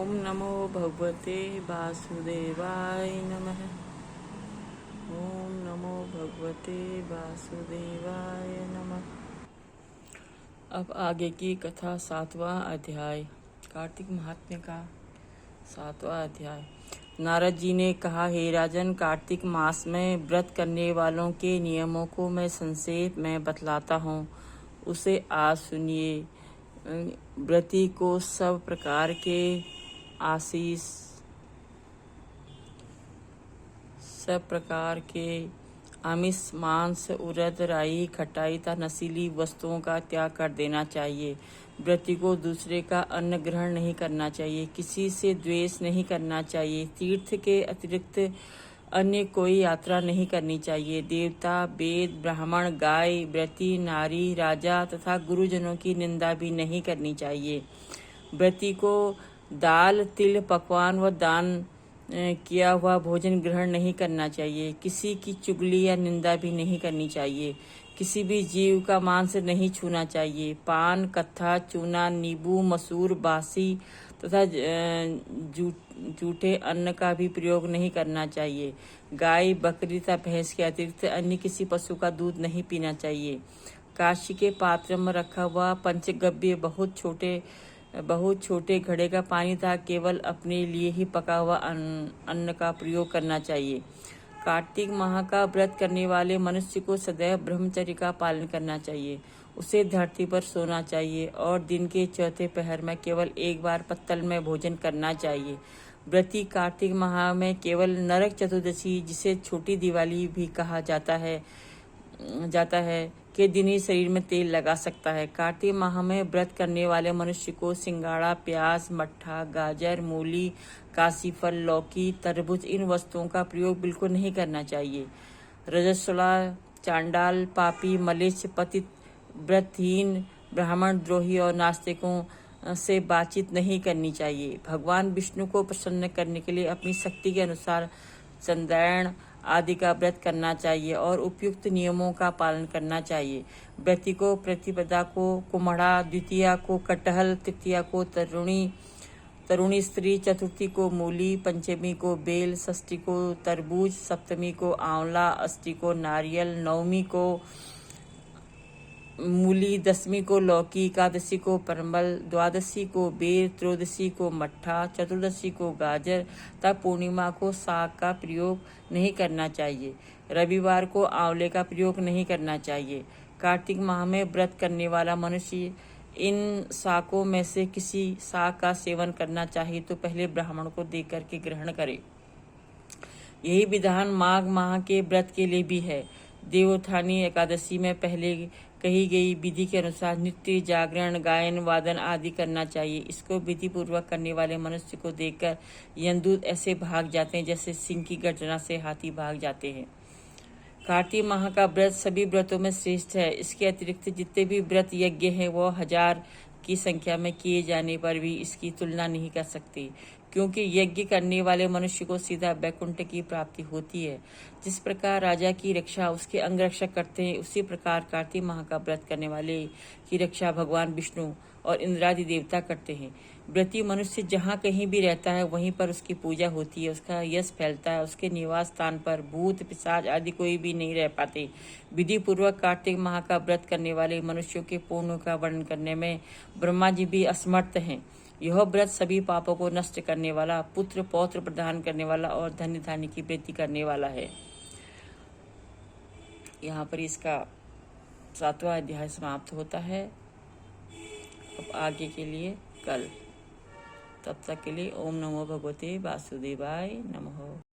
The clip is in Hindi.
ओम नमो भगवते वासुदेवाय नमः। ओम नमो भगवते वासुदेवाय नमः। अब आगे की कथा 7वां अध्याय, कार्तिक महात्म्य का 7वां अध्याय। नारद जी ने कहा, हे राजन, कार्तिक मास में व्रत करने वालों के नियमों को मैं संक्षेप में बतलाता हूँ, उसे आज सुनिए। व्रती को सब प्रकार के आशीष, सब प्रकार के आमिष, मांस, उड़द, राई, खटाई तथा नशीली वस्तुओं का त्याग कर देना चाहिए। व्रती को दूसरे का अन्न ग्रहण नहीं करना चाहिए, किसी से द्वेष नहीं करना चाहिए, तीर्थ के अतिरिक्त अन्य कोई यात्रा नहीं करनी चाहिए। देवता, वेद, ब्राह्मण, गाय, व्रती, नारी, राजा तथा गुरुजनों की निंदा भी नहीं करनी चाहिए। व्रती को दाल, तिल, पकवान व दान किया हुआ भोजन ग्रहण नहीं करना चाहिए। किसी की चुगली या निंदा भी नहीं करनी चाहिए। किसी भी जीव का मांस नहीं छूना चाहिए। पान, कत्था, चूना, नींबू, मसूर, बासी तथा जूठे अन्न का भी प्रयोग नहीं करना चाहिए। गाय, बकरी तथा भैंस के अतिरिक्त अन्य किसी पशु का दूध नहीं पीना चाहिए। कांच के पात्र में रखा हुआ पंचगव्य बहुत छोटे घड़े का पानी था केवल अपने लिए ही पका हुआ अन्न का प्रयोग करना चाहिए। कार्तिक माह का व्रत करने वाले मनुष्य को सदैव ब्रह्मचर्य का पालन करना चाहिए। उसे धरती पर सोना चाहिए और दिन के चौथे पहर में केवल एक बार पत्तल में भोजन करना चाहिए। व्रती कार्तिक माह में केवल नरक चतुर्दशी, जिसे छोटी दिवाली भी कहा जाता है के दिन ही शरीर में तेल लगा सकता है। कार्तिक माह में व्रत करने वाले मनुष्य को सिंगाड़ा, प्याज, मट्ठा, गाजर, मूली, काशीफल, लौकी, तरबूज, इन वस्तुओं का प्रयोग बिल्कुल नहीं करना चाहिए। रजस्वला, चांडाल, पापी, मलेच्छ, पतित, व्रतहीन, ब्राह्मण द्रोही और नास्तिकों से बातचीत नहीं करनी चाहिए। भगवान विष्णु को प्रसन्न करने के लिए अपनी शक्ति के अनुसार चंद्रायण आदि का व्रत करना चाहिए और उपयुक्त नियमों का पालन करना चाहिए। व्रती को प्रतिपदा को कुम्हड़ा, द्वितीया को कटहल, तृतीया को तरुणी स्त्री, चतुर्थी को मूली, पंचमी को बेल, षष्ठी को तरबूज, सप्तमी को आंवला, अष्टमी को नारियल, नवमी को मूली, दसवीं को लौकी, एकादशी को परमल, द्वादशी को बेर, त्रयोदशी को मट्ठा, चतुर्दशी को गाजर तथा पूर्णिमा को साग का प्रयोग नहीं करना चाहिए। रविवार को आंवले का प्रयोग नहीं करना चाहिए। कार्तिक माह में व्रत करने वाला मनुष्य इन शाकों में से किसी शाक का सेवन करना चाहिए तो पहले ब्राह्मण को देख करके ग्रहण करे। यही विधान माघ माह के व्रत के लिए भी है। देवोत्थानी एकादशी में पहले कही गई विधि के अनुसार नृत्य, जागरण, गायन, वादन आदि करना चाहिए। इसको विधि पूर्वक करने वाले मनुष्य को देखकर यमदूत ऐसे भाग जाते हैं जैसे सिंह की गर्जना से हाथी भाग जाते हैं। कार्तिक माह का व्रत सभी व्रतों में श्रेष्ठ है। इसके अतिरिक्त जितने भी व्रत यज्ञ हैं वो 1000 की संख्या में किए जाने पर भी इसकी तुलना नहीं कर सकती, क्योंकि यज्ञ करने वाले मनुष्य को सीधा वैकुंठ की प्राप्ति होती है। जिस प्रकार राजा की रक्षा उसके अंगरक्षक करते हैं, उसी प्रकार कार्तिक माह का व्रत करने वाले की रक्षा भगवान विष्णु और इंद्रादि देवता करते हैं। व्रती मनुष्य जहाँ कहीं भी रहता है वहीं पर उसकी पूजा होती है, उसका यश फैलता है। उसके निवास स्थान पर भूत, पिशाच आदि कोई भी नहीं रह पाते। विधि पूर्वक कार्तिक माह का व्रत करने वाले मनुष्यों के पुण्य का वर्णन करने में ब्रह्मा जी भी असमर्थ हैं। यह व्रत सभी पापों को नष्ट करने वाला, पुत्र पौत्र प्रदान करने वाला और धन्य धान्य की वृद्धि करने वाला है। यहाँ पर इसका 7वां अध्याय समाप्त होता है। अब आगे के लिए कल, तब तक के लिए ओम नमो भगवते वासुदेवाय नमः।